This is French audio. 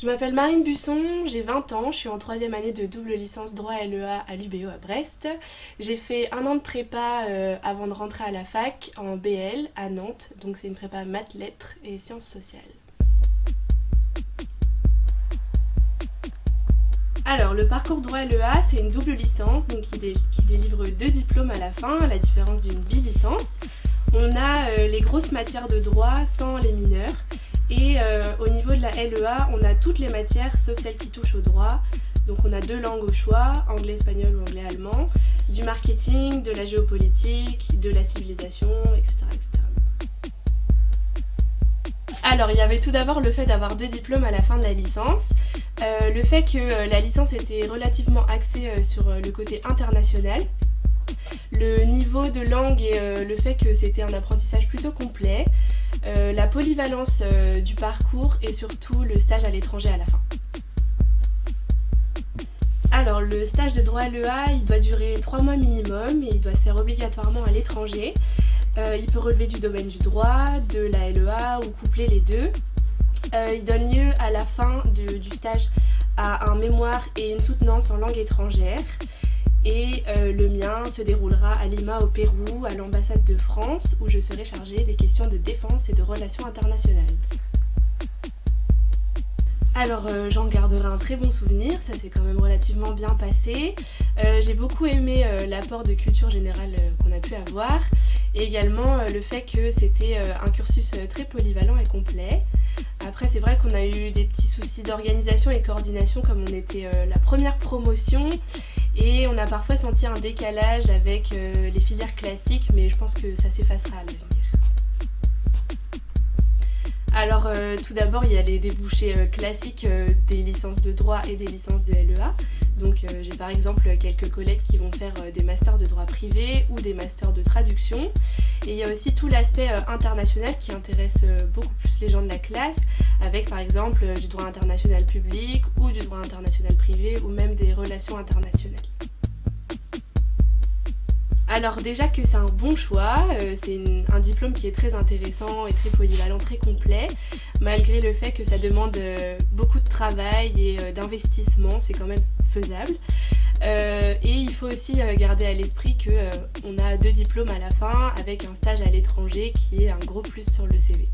Je m'appelle Marine Busson, j'ai 20 ans, je suis en 3e année de double licence droit LEA à l'UBO à Brest. J'ai fait un an de prépa avant de rentrer à la fac en BL à Nantes, donc c'est une prépa maths, lettres et sciences sociales. Alors le parcours droit LEA c'est une double licence donc qui délivre 2 diplômes à la fin, à la différence d'une bi-licence. On a les grosses matières de droit sans les mineurs. Et au niveau de la LEA, on a toutes les matières sauf celles qui touchent au droit. Donc on a 2 langues au choix, anglais, espagnol ou anglais-allemand, du marketing, de la géopolitique, de la civilisation, etc. etc. Alors il y avait tout d'abord le fait d'avoir 2 diplômes à la fin de la licence, le fait que la licence était relativement axée sur le côté international, le niveau de langue et le fait que c'était un apprentissage plutôt complet, la polyvalence du parcours et surtout le stage à l'étranger à la fin. Alors le stage de droit LEA, il doit durer 3 mois minimum et il doit se faire obligatoirement à l'étranger. Il peut relever du domaine du droit, de la LEA ou coupler les deux. Il donne lieu à la fin du stage à un mémoire et une soutenance en langue étrangère. Et le mien se déroulera à Lima au Pérou, à l'ambassade de France, où je serai chargée des questions de défense et de relations internationales. Alors j'en garderai un très bon souvenir, ça s'est quand même relativement bien passé. J'ai beaucoup aimé l'apport de culture générale qu'on a pu avoir et également le fait que c'était un cursus très polyvalent et complet. Après c'est vrai qu'on a eu des petits soucis d'organisation et coordination comme on était la première promotion et on a parfois senti un décalage avec les filières classiques mais je pense que ça s'effacera à l'avenir. Alors tout d'abord il y a les débouchés classiques des licences de droit et des licences de LEA. Donc j'ai par exemple quelques collègues qui vont faire des masters de droit privé ou des masters de traduction. Et il y a aussi tout l'aspect international qui intéresse beaucoup plus les gens de la classe, avec par exemple du droit international public ou du droit international privé ou même des relations internationales. Alors déjà que c'est un bon choix, c'est un diplôme qui est très intéressant et très polyvalent, très complet, malgré le fait que ça demande beaucoup de travail et d'investissement, c'est quand même faisable. Et il faut aussi garder à l'esprit qu'on a 2 diplômes à la fin avec un stage à l'étranger qui est un gros plus sur le CV.